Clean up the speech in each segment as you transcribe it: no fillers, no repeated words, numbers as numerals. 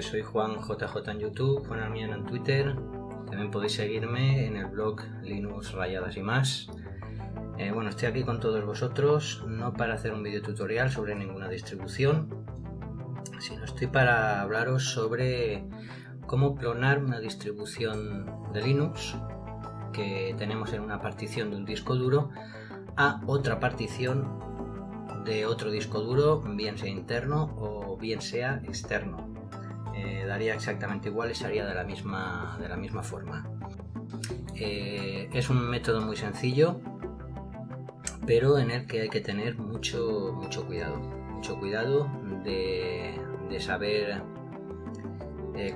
noches, soy Juan JJ en YouTube, Juan Armiano en Twitter. También podéis seguirme en el blog Linux Rayadas y más. Bueno, estoy aquí con todos vosotros, no para hacer un vídeo tutorial sobre ninguna distribución, sino estoy para hablaros sobre cómo clonar una distribución de Linux que tenemos en una partición de un disco duro a otra partición de otro disco duro, bien sea interno o bien sea externo. Daría exactamente igual y se haría de la misma forma. Es un método muy sencillo, pero en el que hay que tener mucho cuidado de saber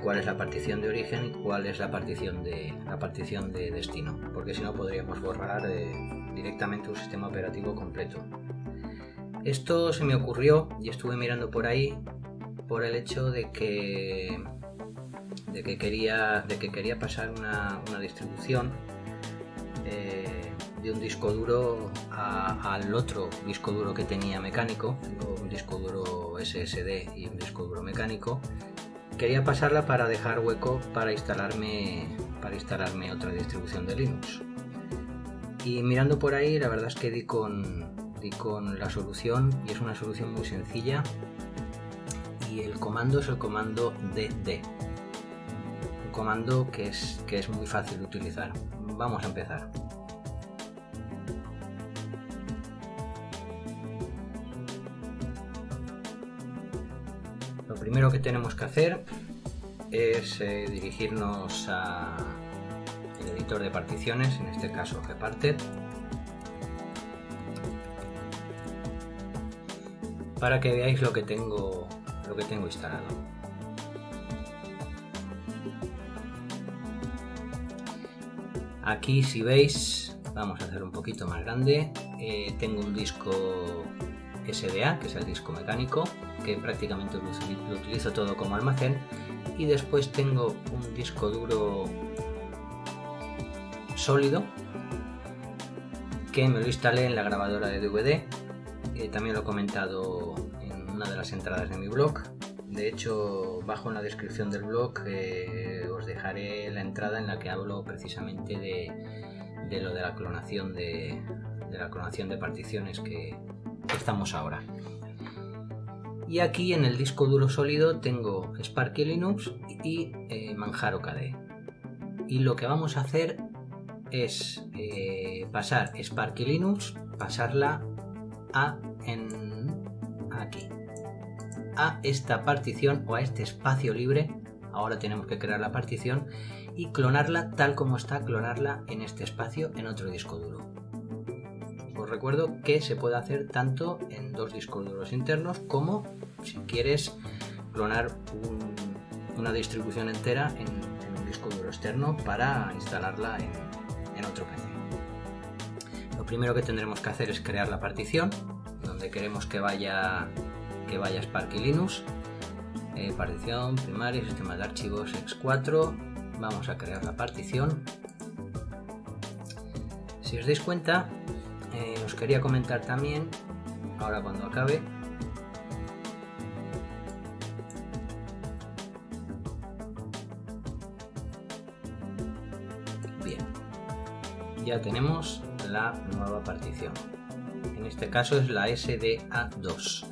cuál es la partición de origen y cuál es la partición de destino, porque si no podríamos borrar directamente un sistema operativo completo. Esto se me ocurrió y estuve mirando por ahí por el hecho de que quería pasar una distribución de un disco duro al otro disco duro que tenía mecánico, un disco duro SSD y un disco duro mecánico. Quería pasarla para dejar hueco para instalarme otra distribución de Linux. Y mirando por ahí, la verdad es que di con la solución, y es una solución muy sencilla, y el comando es el comando dd, un comando que es muy fácil de utilizar. Vamos a empezar. Lo primero que tenemos que hacer es dirigirnos al editor de particiones, en este caso Gparted, para que veáis lo que tengo instalado. Aquí, si veis, vamos a hacer un poquito más grande, tengo un disco SDA, que es el disco mecánico, que prácticamente lo utilizo todo como almacén, y después tengo un disco duro sólido que me lo instalé en la grabadora de DVD. También lo he comentado en una de las entradas de mi blog. De hecho, bajo en la descripción del blog os dejaré la entrada en la que hablo precisamente de lo de la clonación de particiones que estamos ahora. Y aquí en el disco duro sólido tengo Sparky Linux y Manjaro KDE. Y lo que vamos a hacer es pasar Sparky Linux, pasarla aquí a esta partición o a este espacio libre. Ahora tenemos que crear la partición y clonarla tal como está, clonarla en este espacio en otro disco duro. Os recuerdo que se puede hacer tanto en dos discos duros internos como si quieres clonar una distribución entera en un disco duro externo para instalarla en otro PC. Lo primero que tendremos que hacer es crear la partición donde queremos que vaya Sparky Linux. Partición primaria, sistema de archivos x4. Vamos a crear la partición. Si os dais cuenta, os quería comentar también, ahora cuando acabe, bien, ya tenemos la nueva partición. En este caso es la SDA2.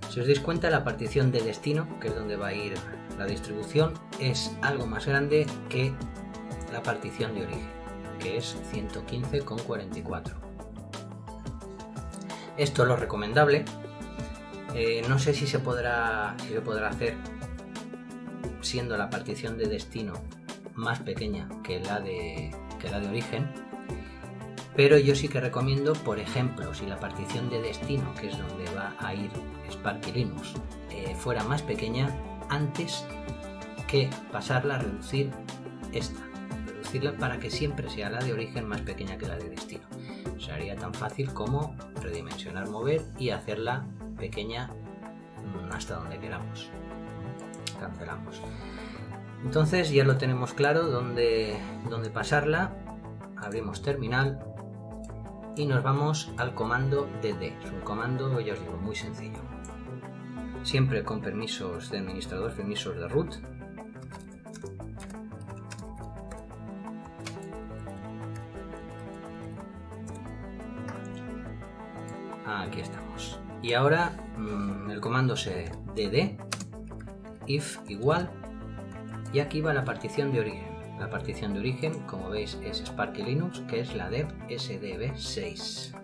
Si os dais cuenta, la partición de destino, que es donde va a ir la distribución, es algo más grande que la partición de origen, que es 115,44. Esto es lo recomendable. No sé si se podrá hacer siendo la partición de destino más pequeña que la de origen, pero yo sí que recomiendo, por ejemplo, si la partición de destino, que es donde va a ir Sparky Linux, fuera más pequeña, antes que pasarla a reducirla para que siempre sea la de origen más pequeña que la de destino. Sería tan fácil como redimensionar, mover y hacerla pequeña hasta donde queramos. Cancelamos. Entonces ya lo tenemos claro dónde pasarla. Abrimos terminal y nos vamos al comando dd. Es un comando, ya os digo, muy sencillo. siempre con permisos de administrador, permisos de root. Aquí estamos. Y ahora el comando cd if igual, y aquí va la partición de origen. La partición de origen, como veis, es Sparky Linux, que es la dev sdb6.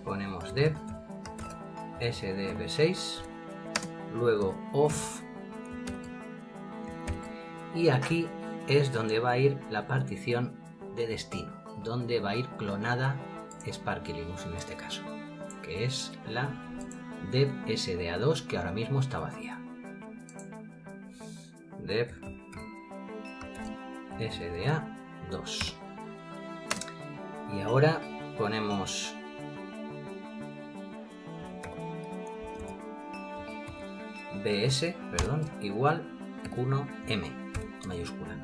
Ponemos dev sdb6, luego off, y aquí es donde va a ir la partición de destino, donde va a ir clonada Sparky Linux en este caso, que es la dev sda2, que ahora mismo está vacía. Dev sda2, y ahora ponemos igual 1m mayúscula.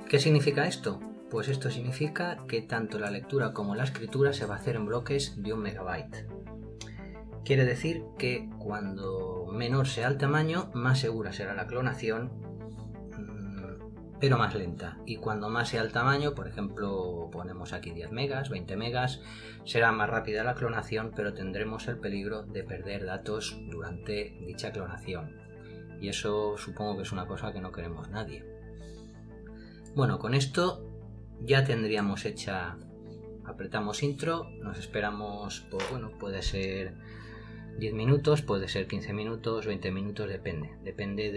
¿Qué significa esto? Pues esto significa que tanto la lectura como la escritura se va a hacer en bloques de 1 megabyte. Quiere decir que cuando menor sea el tamaño, más segura será la clonación, pero más lenta. Y cuando más sea el tamaño, por ejemplo, ponemos aquí 10 megas, 20 megas, será más rápida la clonación, pero tendremos el peligro de perder datos durante dicha clonación. Y eso supongo que es una cosa que no queremos nadie. Bueno, con esto ya tendríamos hecha. Apretamos intro, nos esperamos, pues bueno, puede ser 10 minutos, puede ser 15 minutos, 20 minutos, depende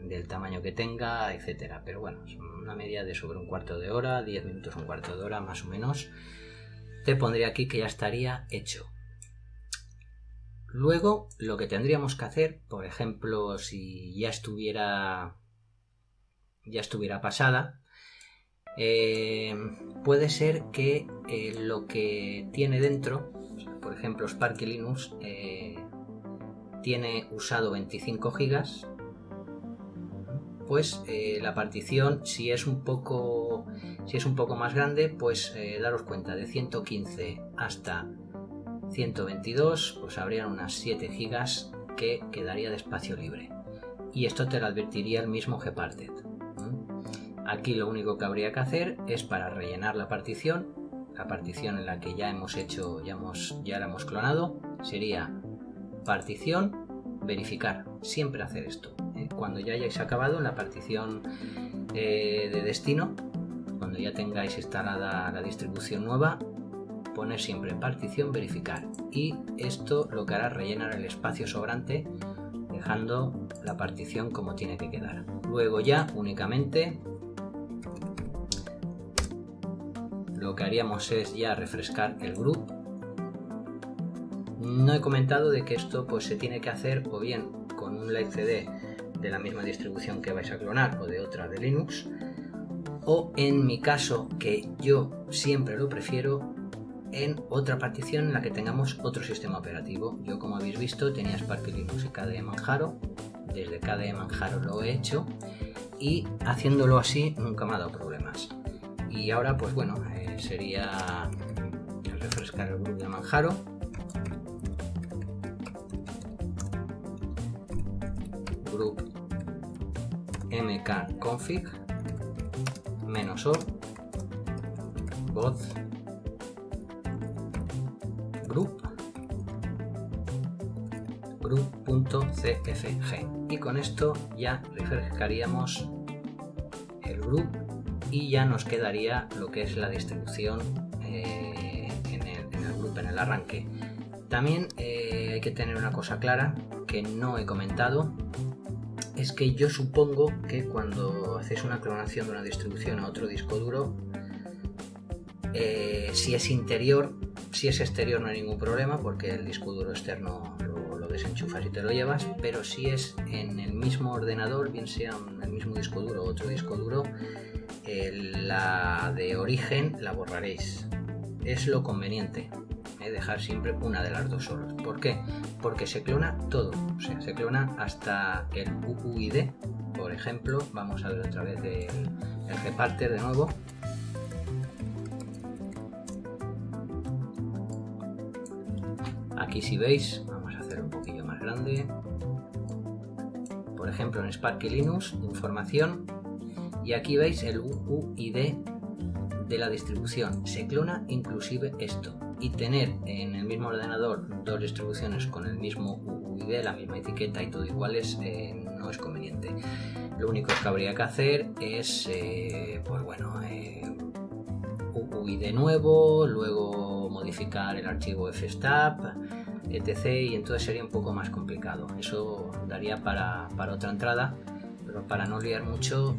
del tamaño que tenga, etcétera. Pero bueno, es una media de sobre un cuarto de hora, 10 minutos, un cuarto de hora más o menos. Te pondré aquí que ya estaría hecho. Luego, lo que tendríamos que hacer, por ejemplo, si ya estuviera pasada, puede ser que lo que tiene dentro, por ejemplo, Sparky Linux tiene usado 25 gigas, pues la partición, si es un poco más grande, pues daros cuenta, de 115 hasta 122, pues habrían unas 7 gigas que quedaría de espacio libre, y esto te lo advertiría el mismo Gparted. Aquí lo único que habría que hacer es, para rellenar la partición en la que ya hemos hecho, ya la hemos clonado, sería partición verificar, siempre hacer esto, cuando ya hayáis acabado en la partición de destino, cuando ya tengáis instalada la distribución nueva, poner siempre partición verificar, y esto lo que hará es rellenar el espacio sobrante, dejando la partición como tiene que quedar. Luego ya únicamente lo que haríamos es ya refrescar el group. No he comentado de que esto pues se tiene que hacer o bien con un live CD de la misma distribución que vais a clonar o de otra de Linux, o en mi caso, que yo siempre lo prefiero, en otra partición en la que tengamos otro sistema operativo. Yo, como habéis visto, tenía Sparky Linux y KDE Manjaro. Desde KDE Manjaro lo he hecho y haciéndolo así nunca me ha dado problemas. Y ahora pues bueno, sería refrescar el grupo de Manjaro. Group mkconfig -o voz group.cfg, y con esto ya refrescaríamos el group y ya nos quedaría lo que es la distribución en el group, en el arranque. También hay que tener una cosa clara que no he comentado, es que yo supongo que cuando hacéis una clonación de una distribución a otro disco duro, si es interior, si es exterior no hay ningún problema porque el disco duro externo lo desenchufas y te lo llevas, pero si es en el mismo ordenador, bien sea en el mismo disco duro o otro disco duro, la de origen la borraréis. Es lo conveniente, dejar siempre una de las dos solos. ¿Por qué? Porque se clona todo, o sea, se clona hasta el UUID. Por ejemplo, vamos a ver otra vez el Gparted de nuevo. Aquí, si veis, vamos a hacer un poquillo más grande. por ejemplo en Sparky Linux, información, y aquí veis el UUID de la distribución. Se clona inclusive esto, y tener en el mismo ordenador dos distribuciones con el mismo UUID, la misma etiqueta y todo iguales, no es conveniente. Lo único que habría que hacer es pues bueno, UUID nuevo, luego modificar el archivo fstab, etc. Y entonces sería un poco más complicado. Eso daría para otra entrada, pero para no liar mucho,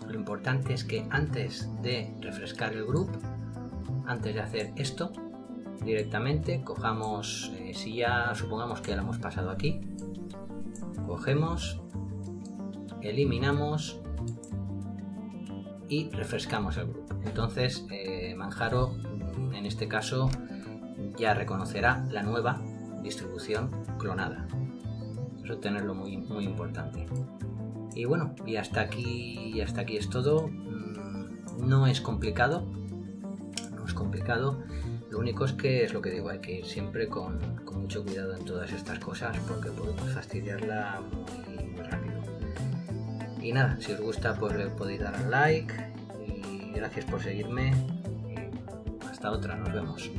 lo importante es que antes de refrescar el grupo, antes de hacer esto, directamente cojamos, si ya supongamos que ya lo hemos pasado aquí, cogemos, eliminamos y refrescamos el grupo. Entonces Manjaro en este caso ya reconocerá la nueva distribución clonada. Eso tenerlo muy importante. Y bueno, y hasta aquí es todo. No es complicado, lo único es que es lo que digo, hay que ir siempre con mucho cuidado en todas estas cosas, porque podemos fastidiarla muy rápido. Y nada, si os gusta pues le podéis dar al like, y gracias por seguirme, y hasta otra, nos vemos.